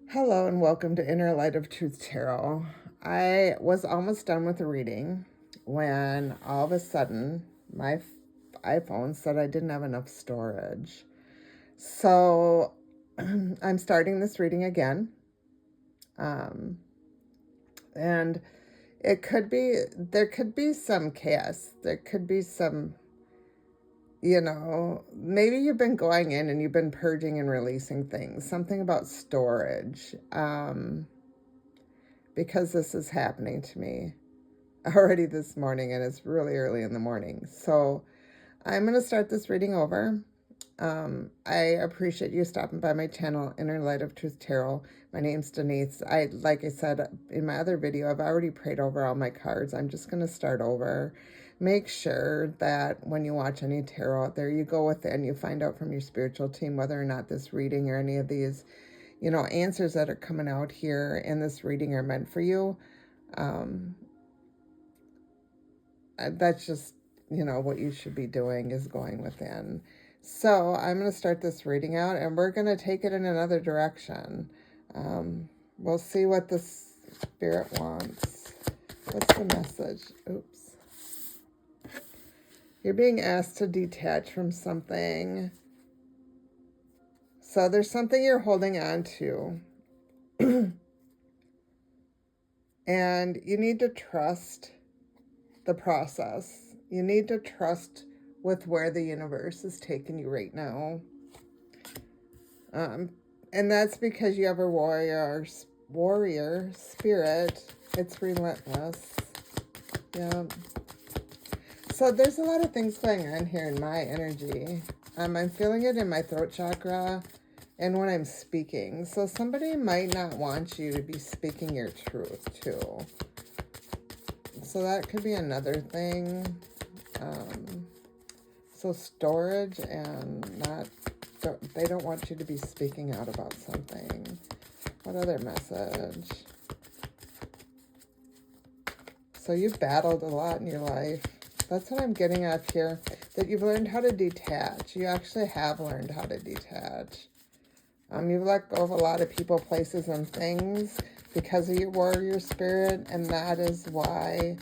Hello and welcome to Inner Light of Truth Tarot. I was almost done with the reading when all of a sudden my iPhone said I didn't have enough storage. So I'm starting this reading again. And there could be some chaos. There could be some, maybe you've been going in and you've been purging and releasing things. Something about storage. Because this is happening to me already this morning and it's really early in the morning. So I'm going to start this reading over. I appreciate you stopping by my channel, Inner Light of Truth Tarot. My name's Denise. Like I said in my other video, I've already prayed over all my cards. I'm just going to start over. Make sure that when you watch any tarot out there, you go within, you find out from your spiritual team whether or not this reading or any of these answers that are coming out here in this reading are meant for you. That's just, what you should be doing is going within. So I'm going to start this reading out and we're going to take it in another direction. We'll see what the spirit wants. What's the message? Oops. You're being asked to detach from something. So there's something you're holding on to. And you need to trust the process. You need to trust with where the universe is taking you right now. And that's because you have a warrior spirit. It's relentless. Yeah. So there's a lot of things going on here in my energy. I'm feeling it in my throat chakra and when I'm speaking. So somebody might not want you to be speaking your truth too. So that could be another thing. So storage and they don't want you to be speaking out about something. What other message? So you've battled a lot in your life. That's what I'm getting at here. That you've learned how to detach. You actually have learned how to detach. You've let go of a lot of people, places, and things because of your warrior spirit. And that is why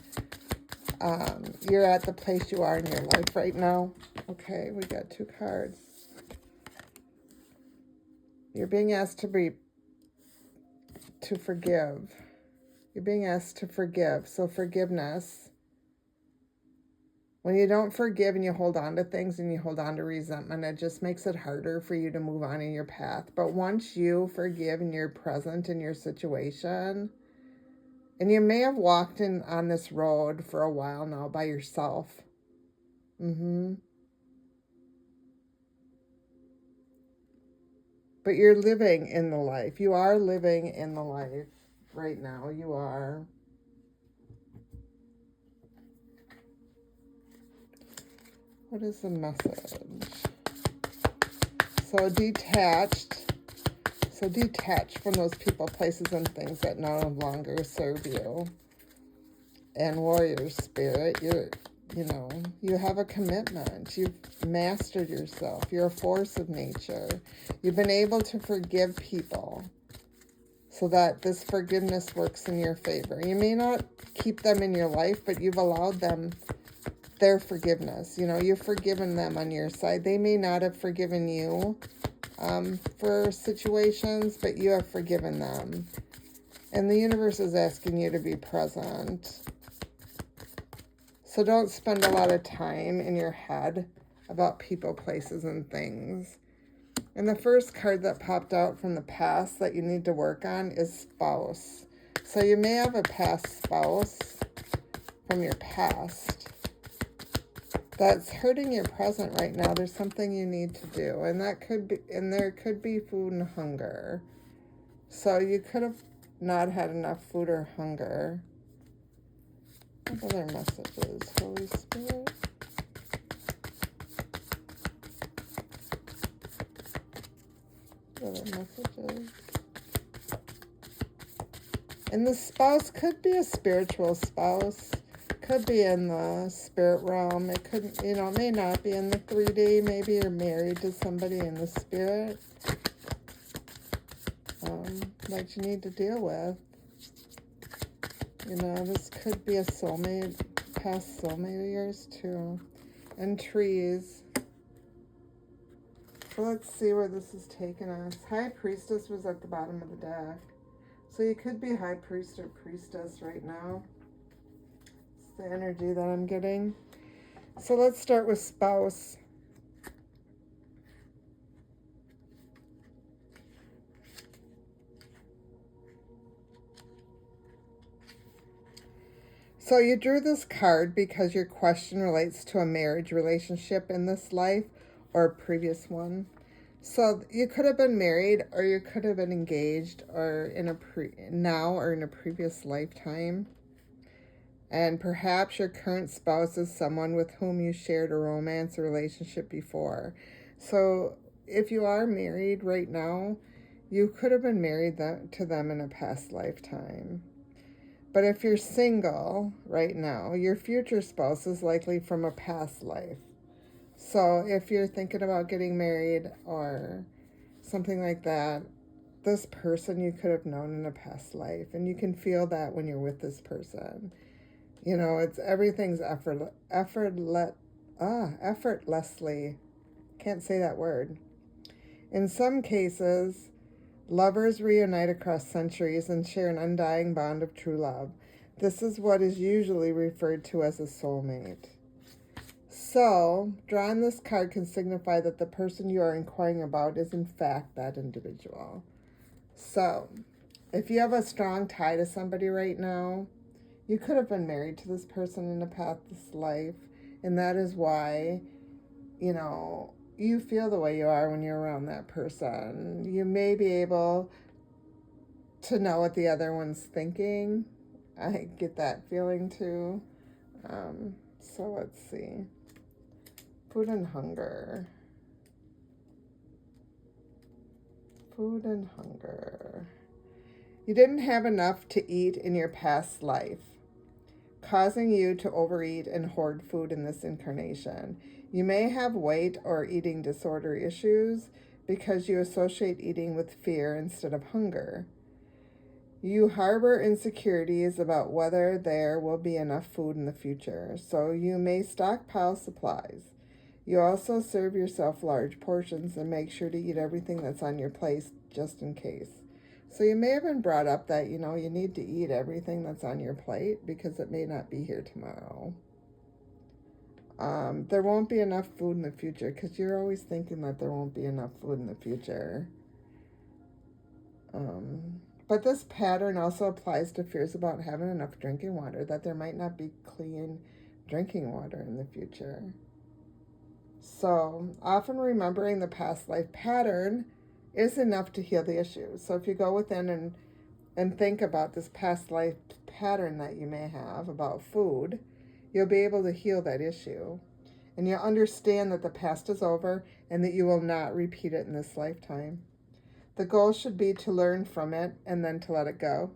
you're at the place you are in your life right now. Okay, we got 2 cards. You're being asked to forgive. You're being asked to forgive. So forgiveness. When you don't forgive and you hold on to things and you hold on to resentment, it just makes it harder for you to move on in your path. But once you forgive and you're present in your situation, and you may have walked on this road for a while now by yourself. But you're living in the life. You are living in the life right now. You are. What is the message? So detached from those people, places, and things that no longer serve you. And warrior spirit, you have a commitment. You've mastered yourself. You're a force of nature. You've been able to forgive people so that this forgiveness works in your favor. You may not keep them in your life, but you've allowed them their forgiveness. You've forgiven them on your side. They may not have forgiven you for situations, but you have forgiven them. And the universe is asking you to be present. So don't spend a lot of time in your head about people, places, and things. And the first card that popped out from the past that you need to work on is spouse. So you may have a past spouse from your past that's hurting your present right now. There's something you need to do, and there could be food and hunger. So you could have not had enough food or hunger. What other messages, Holy Spirit? What other messages? And the spouse could be a spiritual spouse. Could be in the spirit realm. It could, it may not be in the 3D. Maybe you're married to somebody in the spirit. that you need to deal with. You know, this could be a soulmate, past soulmate of yours too. And trees. So let's see where this is taking us. High Priestess was at the bottom of the deck. So you could be High Priest or Priestess right now. It's the energy that I'm getting. So let's start with spouse. So you drew this card because your question relates to a marriage relationship in this life or a previous one. So you could have been married, or you could have been engaged, or in a now or in a previous lifetime. And perhaps your current spouse is someone with whom you shared a romance or relationship before. So if you are married right now, you could have been married to them in a past lifetime. But if you're single right now, your future spouse is likely from a past life. So if you're thinking about getting married or something like that, this person you could have known in a past life. And you can feel that when you're with this person. You know, it's everything's effortlessly. Can't say that word. In some cases, lovers reunite across centuries and share an undying bond of true love. This is what is usually referred to as a soulmate. So, drawing this card can signify that the person you are inquiring about is in fact that individual. So, if you have a strong tie to somebody right now, you could have been married to this person in a past life, and that is why, you know, you feel the way you are when you're around that person. You may be able to know what the other one's thinking. I get that feeling too. So let's see. Food and hunger. Food and hunger. You didn't have enough to eat in your past life, causing you to overeat and hoard food in this incarnation. You may have weight or eating disorder issues because you associate eating with fear instead of hunger. You harbor insecurities about whether there will be enough food in the future, so you may stockpile supplies. You also serve yourself large portions and make sure to eat everything that's on your plate just in case. So you may have been brought up that, you know, you need to eat everything that's on your plate because it may not be here tomorrow. There won't be enough food in the future because you're always thinking that there won't be enough food in the future. But this pattern also applies to fears about having enough drinking water, that there might not be clean drinking water in the future. So often remembering the past life pattern is enough to heal the issue. So if you go within and think about this past life pattern that you may have about food, you'll be able to heal that issue. And you'll understand that the past is over and that you will not repeat it in this lifetime. The goal should be to learn from it and then to let it go.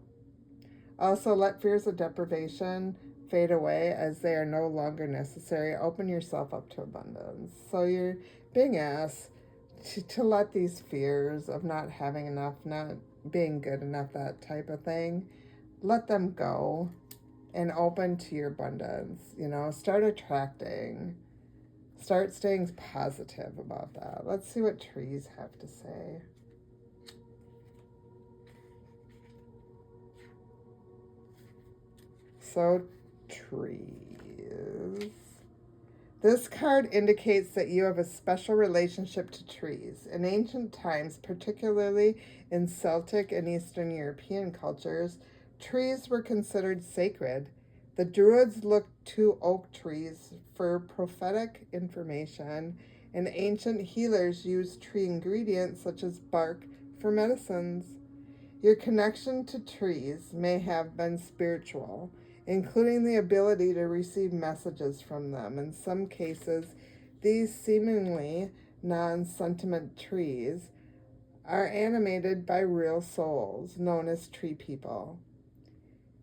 Also, let fears of deprivation fade away as they are no longer necessary. Open yourself up to abundance. So you're being asked to let these fears of not having enough, not being good enough, that type of thing, let them go and open to your abundance. You know, start attracting. Start staying positive about that. Let's see what trees have to say. So, trees. This card indicates that you have a special relationship to trees. In ancient times, particularly in Celtic and Eastern European cultures, trees were considered sacred. The Druids looked to oak trees for prophetic information, and ancient healers used tree ingredients such as bark for medicines. Your connection to trees may have been spiritual, including the ability to receive messages from them. In some cases, these seemingly non-sentient trees are animated by real souls, known as tree people.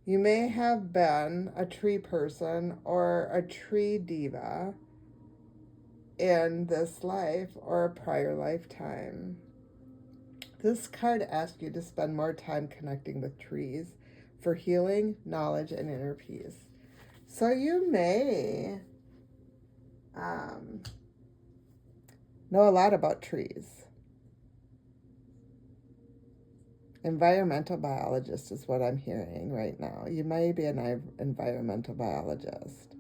You may have been a tree person or a tree diva in this life or a prior lifetime. This card asks you to spend more time connecting with trees for healing, knowledge, and inner peace. So you may know a lot about trees. Environmental biologist is what I'm hearing right now. You may be an environmental biologist.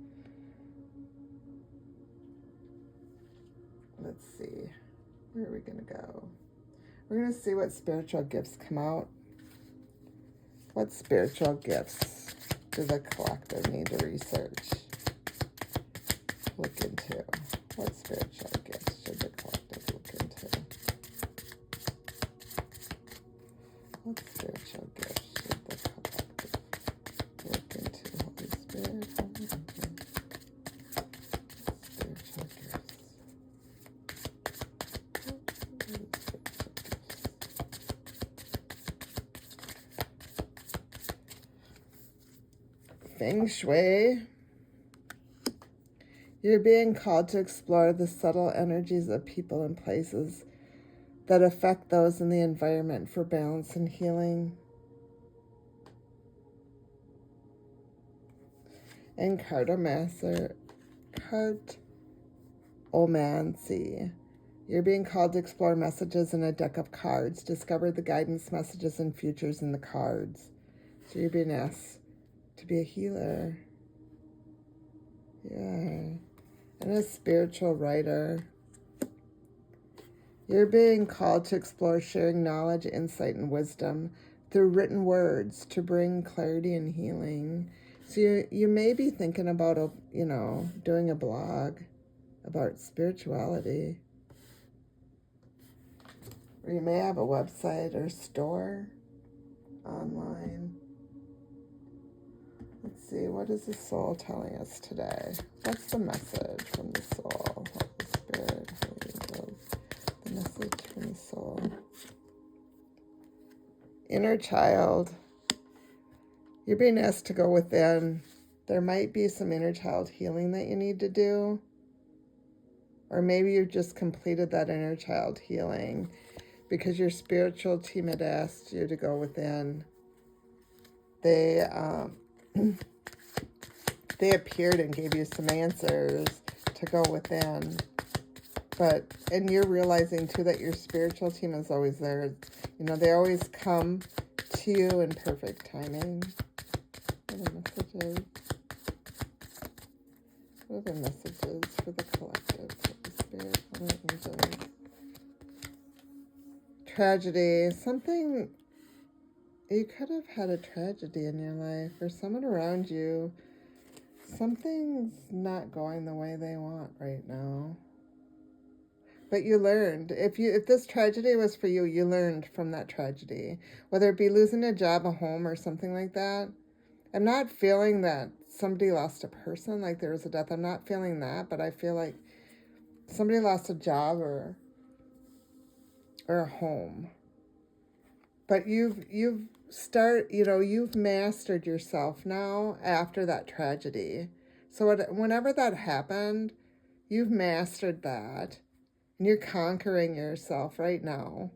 Let's see. Where are we going to go? We're going to see what spiritual gifts come out. What spiritual gifts do the collective need to research? Look into. What spiritual gifts should the collective look into? What spiritual gifts should the collective look into? Holy Spirit, Holy Spirit. Spiritual gifts. Feng Shui. You're being called to explore the subtle energies of people and places that affect those in the environment for balance and healing. And cartomancy. You're being called to explore messages in a deck of cards. Discover the guidance messages and futures in the cards. So you're being asked to be a healer. Yeah. And a spiritual writer. You're being called to explore sharing knowledge, insight, and wisdom through written words to bring clarity and healing. So you may be thinking about, doing a blog about spirituality. Or you may have a website or store online. Let's see, what is the soul telling us today? What's the message from the soul? Holy Spirit, Holy Ghost. The message from the soul. Inner child. You're being asked to go within. There might be some inner child healing that you need to do. Or maybe you've just completed that inner child healing because your spiritual team had asked you to go within. They appeared and gave you some answers to go within. And you're realizing too that your spiritual team is always there. They always come to you in perfect timing. What are messages? What are the messages for the collective, for the spirit, for the angels? Tragedy. Something, you could have had a tragedy in your life, or someone around you. Something's not going the way they want right now. But you learned. If this tragedy was for you, you learned from that tragedy. Whether it be losing a job, a home, or something like that. I'm not feeling that somebody lost a person, like there was a death. I'm not feeling that, but I feel like somebody lost a job or a home. But you've mastered yourself now after that tragedy. So whenever that happened, you've mastered that. And you're conquering yourself right now.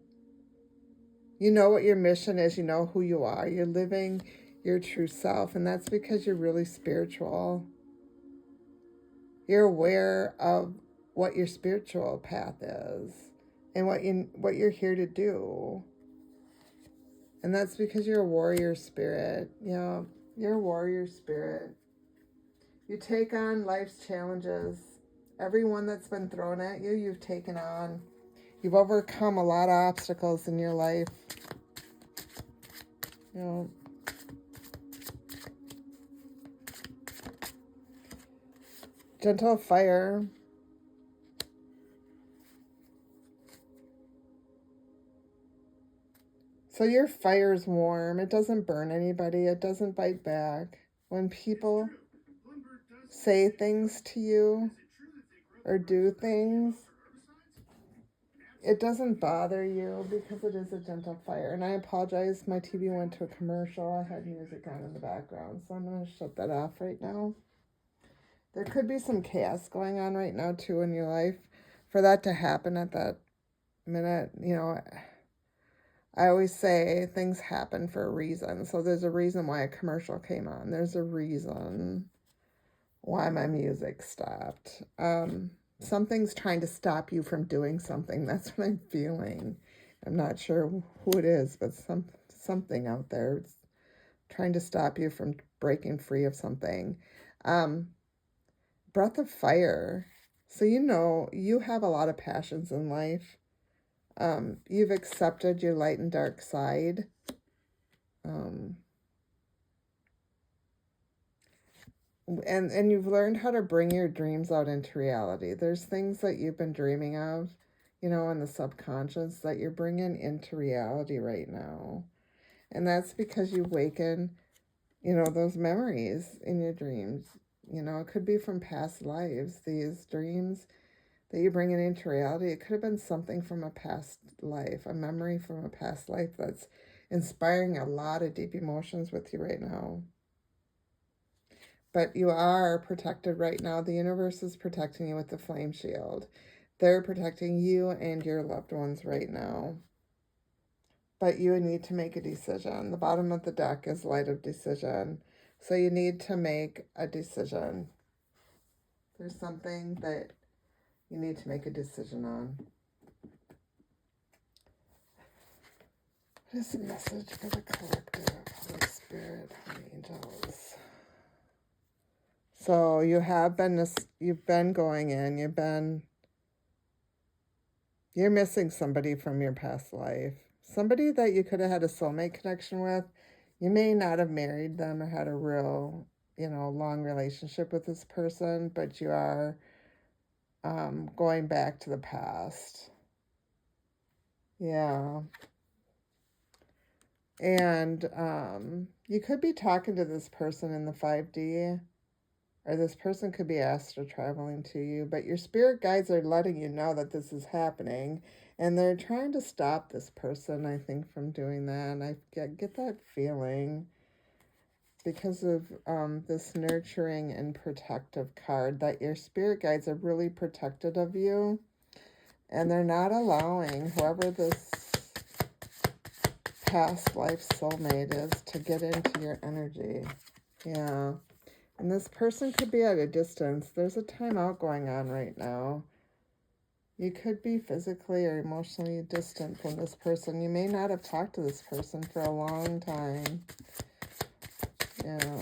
You know what your mission is. You know who you are. You're living your true self. And that's because you're really spiritual. You're aware of what your spiritual path is and what you're here to do. And that's because you're a warrior spirit. Yeah, you're a warrior spirit. You take on life's challenges. Everyone that's been thrown at you, you've taken on. You've overcome a lot of obstacles in your life. Gentle fire. So your fire's warm. It doesn't burn anybody. It doesn't bite back. When people say things to you or do things, it doesn't bother you because it is a gentle fire. And I apologize, my TV went to a commercial. I had music on in the background, so I'm going to shut that off right now. There could be some chaos going on right now, too, in your life. For that to happen at that minute, I always say things happen for a reason. So there's a reason why a commercial came on. There's a reason why my music stopped. Something's trying to stop you from doing something. That's what I'm feeling. I'm not sure who it is, but something out there is trying to stop you from breaking free of something. Breath of fire. So you have a lot of passions in life. You've accepted your light and dark side. And you've learned how to bring your dreams out into reality. There's things that you've been dreaming of, in the subconscious that you're bringing into reality right now. And that's because you waken, those memories in your dreams. It could be from past lives. These dreams that you're bringing into reality, it could have been something from a past life, a memory from a past life that's inspiring a lot of deep emotions with you right now. But you are protected right now. The universe is protecting you with the flame shield. They're protecting you and your loved ones right now. But you need to make a decision. The bottom of the deck is light of decision. So you need to make a decision. There's something that you need to make a decision on. What is the message for the collective, Holy Spirit, angels? So you've been going in, you're missing somebody from your past life. Somebody that you could have had a soulmate connection with. You may not have married them or had a real, long relationship with this person, but you are going back to the past. Yeah. And you could be talking to this person in the 5D, or this person could be astral traveling to you, but your spirit guides are letting you know that this is happening, and they're trying to stop this person, I think, from doing that. And I get that feeling because of this nurturing and protective card, that your spirit guides are really protective of you, and they're not allowing whoever this past life soulmate is to get into your energy. Yeah. And this person could be at a distance. There's a timeout going on right now. You could be physically or emotionally distant from this person. You may not have talked to this person for a long time. Yeah.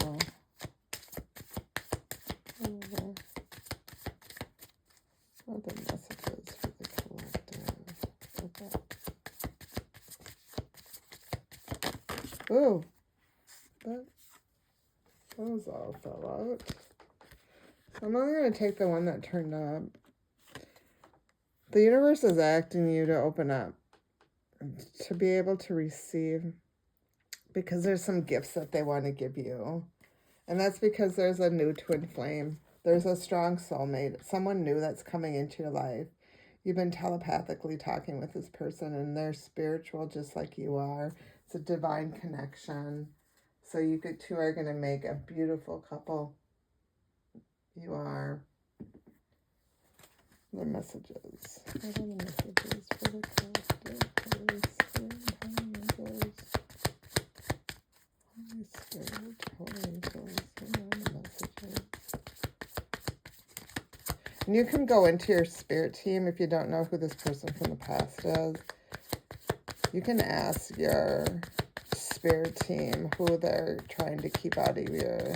What are the messages for the collective? Okay. Ooh. That those all fell out. So I'm only going to take the one that turned up. The universe is asking you to open up, to be able to receive, because there's some gifts that they want to give you. And that's because there's a new twin flame. There's a strong soulmate, someone new that's coming into your life. You've been telepathically talking with this person, and they're spiritual just like you are. It's a divine connection. So you two are going to make a beautiful couple. You are. The messages. What are the messages for the collective? Holy Spirit, Holy Angels, what are the messages? And you can go into your spirit team if you don't know who this person from the past is. You can ask your spirit team who they're trying to keep out of your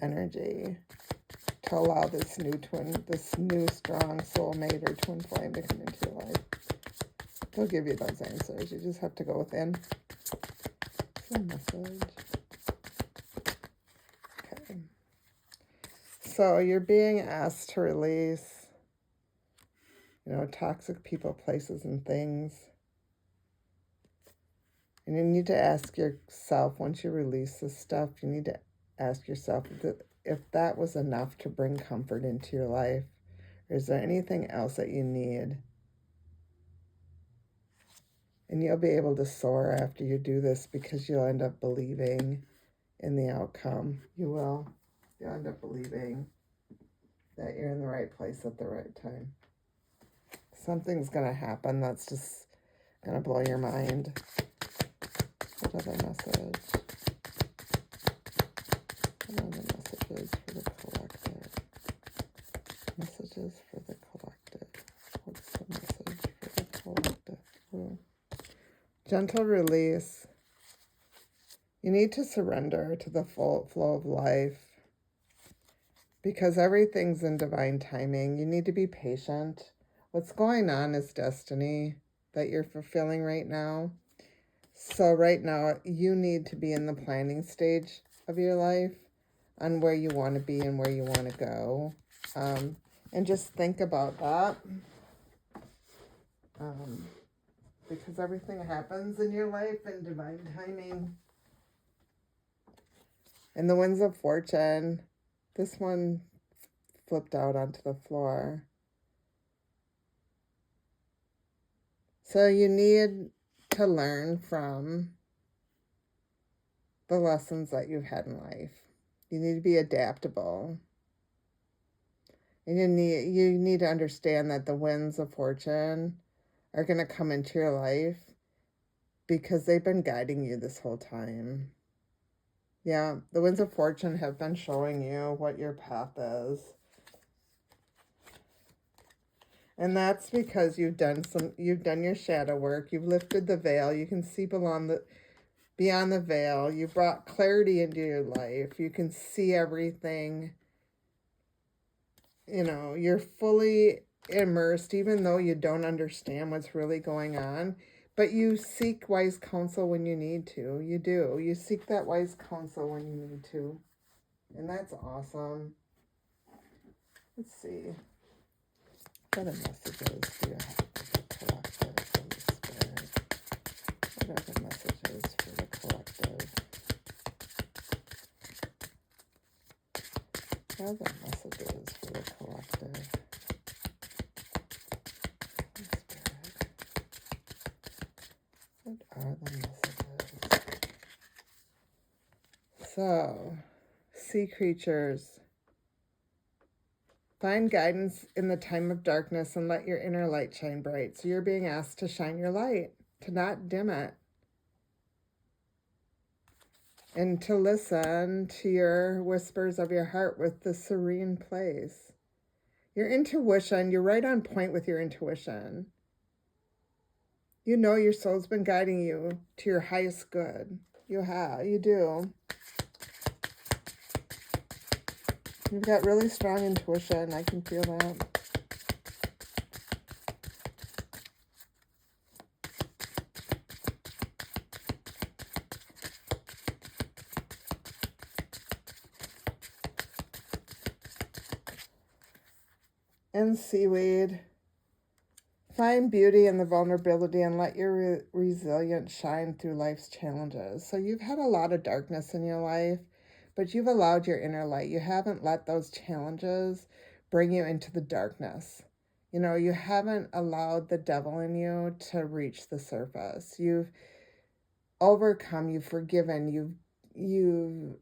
energy, to allow this new strong soulmate or twin flame to come into your life. They'll give you those answers. You just have to go within. It's a message. Okay. So you're being asked to release, toxic people, places, and things. And you need to ask yourself, once you release this stuff, you need to ask yourself if that was enough to bring comfort into your life. Or is there anything else that you need? And you'll be able to soar after you do this, because you'll end up believing in the outcome. You will. You'll end up believing that you're in the right place at the right time. Something's going to happen that's just going to blow your mind. Another message. What are the messages for the collective? Messages for the collective. What's the message for the collective? Ooh. Gentle release. You need to surrender to the full flow of life because everything's in divine timing. You need to be patient. What's going on is destiny that you're fulfilling right now. So right now, you need to be in the planning stage of your life on where you want to be and where you want to go. And just think about that. Because everything happens in your life in divine timing. And the Winds of Fortune, this one flipped out onto the floor. So you need to learn from the lessons that you've had in life. You need to be adaptable. And you need to understand that the Winds of Fortune are going to come into your life because they've been guiding you this whole time. Yeah, the Winds of Fortune have been showing you what your path is. And that's because you've done your shadow work. You've lifted the veil. You can see beyond the veil. You brought clarity into your life. You can see everything. You know, you're fully immersed, even though you don't understand what's really going on. But you seek wise counsel when you need to. You do. You seek that wise counsel when you need to. And that's awesome. Let's see. What are messages do you have for the collective from the Spirit? What are the messages for the collective? What are the messages for the collective? Spirit. What are the messages? So, sea creatures. Find guidance in the time of darkness and let your inner light shine bright. So you're being asked to shine your light, to not dim it. And to listen to your whispers of your heart with the serene place. Your intuition, you're right on point with your intuition. You know your soul's been guiding you to your highest good. You do. You've got really strong intuition. I can feel that. And seaweed. Find beauty in the vulnerability and let your resilience shine through life's challenges. So you've had a lot of darkness in your life, but you've allowed your inner light. You haven't let those challenges bring you into the darkness. You know, you haven't allowed the devil in you to reach the surface. You've overcome, you've forgiven, you've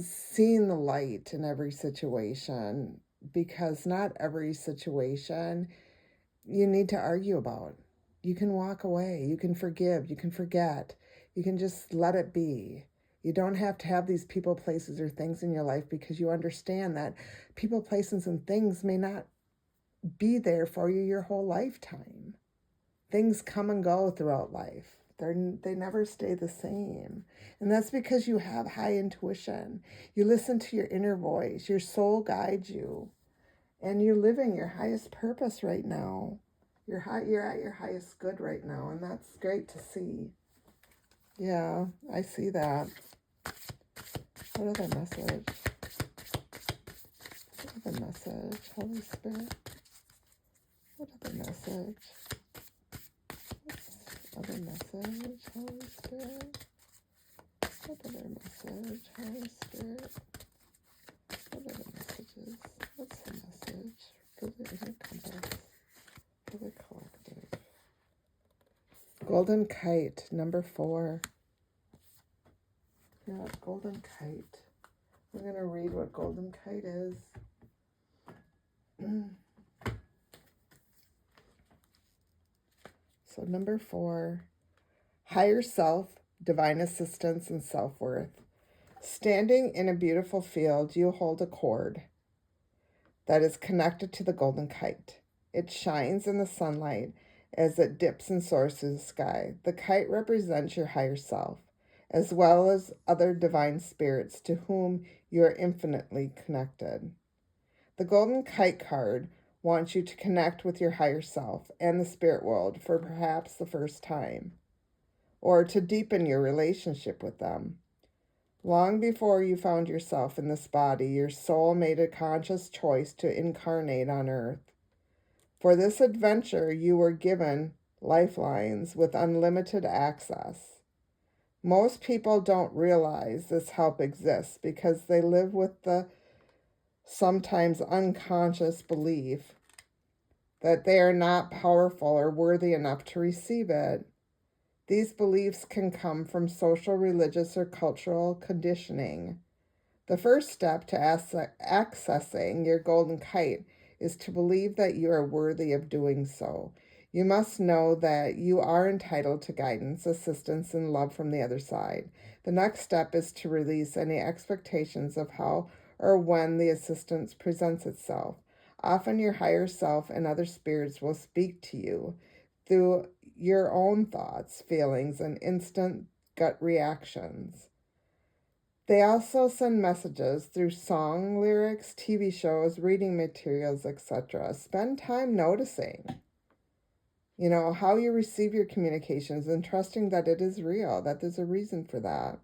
seen the light in every situation, because not every situation you need to argue about. You can walk away, you can forgive, you can forget, you can just let it be. You don't have to have these people, places, or things in your life because you understand that people, places, and things may not be there for you your whole lifetime. Things come and go throughout life. They never stay the same. And that's because you have high intuition. You listen to your inner voice. Your soul guides you. And you're living your highest purpose right now. You're at your highest good right now. And that's great to see. Yeah, I see that. What are the message? What are the message, Holy Spirit? What are the message? Other message, Holy Spirit? What other message, Holy Spirit? What other messages? What's the message for the inner compass, for the collective? Golden Kite, number 4. Yeah, Golden Kite. We're going to read what Golden Kite is. So number 4, higher self divine assistance, and self-worth. Standing in a beautiful field, you hold a cord that is connected to the golden kite. It shines in the sunlight as it dips and soars through the sky. The kite represents your higher self, as well as other divine spirits to whom you are infinitely connected. The golden kite card wants you to connect with your higher self and the spirit world for perhaps the first time, or to deepen your relationship with them. Long before you found yourself in this body, your soul made a conscious choice to incarnate on earth. For this adventure, you were given lifelines with unlimited access. Most people don't realize this help exists because they live with the sometimes unconscious belief that they are not powerful or worthy enough to receive it. These beliefs can come from social, religious, or cultural conditioning. The first step to accessing your golden kite is to believe that you are worthy of doing so. You must know that you are entitled to guidance, assistance, and love from the other side. The next step is to release any expectations of how or when the assistance presents itself. Often your higher self and other spirits will speak to you through your own thoughts, feelings, and instant gut reactions. They also send messages through song lyrics, TV shows, reading materials, etc. Spend time noticing, how you receive your communications and trusting that it is real, that there's a reason for that.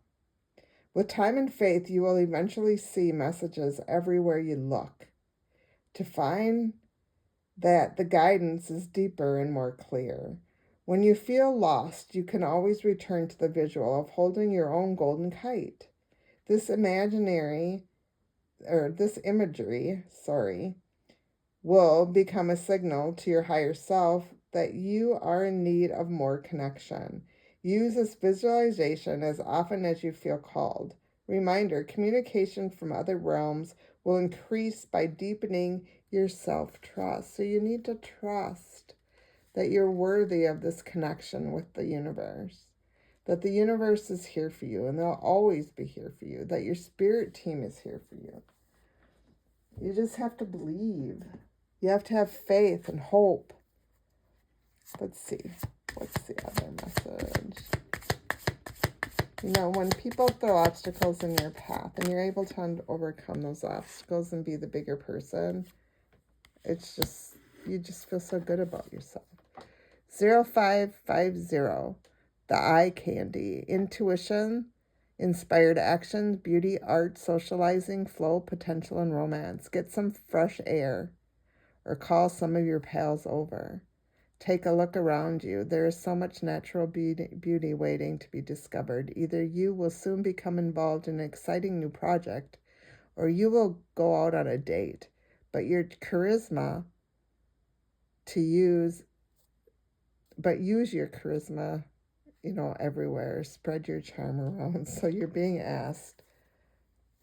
With time and faith, you will eventually see messages everywhere you look to find that the guidance is deeper and more clear. When you feel lost, you can always return to the visual of holding your own golden kite. This imagery, will become a signal to your higher self that you are in need of more connection. Use this visualization as often as you feel called. Reminder, communication from other realms will increase by deepening your self-trust. So you need to trust that you're worthy of this connection with the universe, that the universe is here for you and they'll always be here for you, that your spirit team is here for you. You just have to believe. You have to have faith and hope. Let's see. What's the other message? When people throw obstacles in your path and you're able to overcome those obstacles and be the bigger person, you just feel so good about yourself. 0550, the eye candy, intuition, inspired actions, beauty, art, socializing, flow, potential, and romance. Get some fresh air or call some of your pals over. Take a look around you. There is so much natural beauty waiting to be discovered. Either you will soon become involved in an exciting new project or you will go out on a date. But use your charisma, everywhere. Spread your charm around. So you're being asked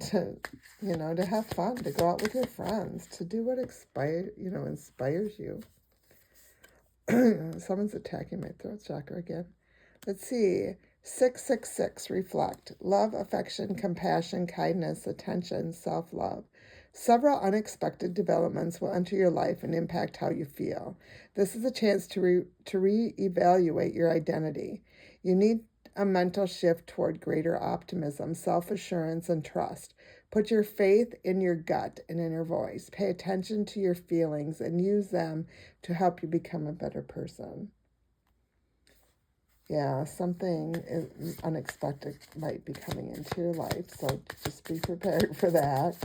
to have fun, to go out with your friends, to do what inspires you. Someone's attacking my throat chakra again. Let's see. 666, reflect. Love, affection, compassion, kindness, attention, self-love. Several unexpected developments will enter your life and impact how you feel. This is a chance to reevaluate your identity. You need a mental shift toward greater optimism, self-assurance, and trust. Put your faith in your gut and inner voice. Pay attention to your feelings and use them to help you become a better person. Yeah, something unexpected might be coming into your life, so just be prepared for that.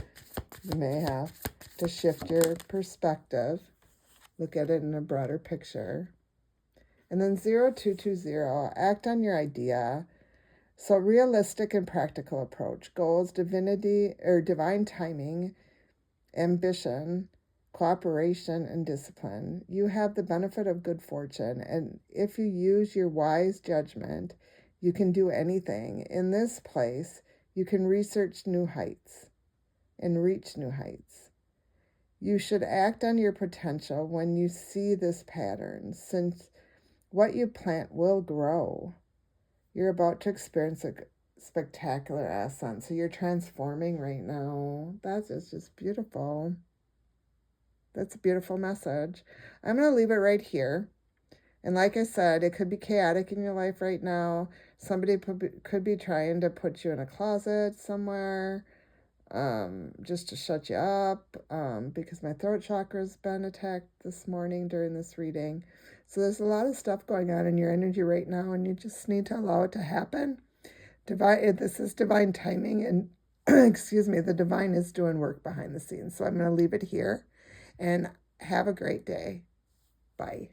You may have to shift your perspective, look at it in a broader picture. And then 0220, act on your idea. So realistic and practical approach, goals, divine timing, ambition, cooperation, and discipline. You have the benefit of good fortune, and if you use your wise judgment, you can do anything. In this place, you can research new heights and reach new heights. You should act on your potential when you see this pattern, since what you plant will grow. You're about to experience a spectacular ascent. So you're transforming right now. That is just beautiful. That's a beautiful message. I'm going to leave it right here. And like I said, it could be chaotic in your life right now. Somebody could be trying to put you in a closet somewhere, just to shut you up, because my throat chakra has been attacked this morning during this reading. So there's a lot of stuff going on in your energy right now, and you just need to allow it to happen. This is divine timing, and excuse me, the divine is doing work behind the scenes. So I'm going to leave it here, and have a great day. Bye.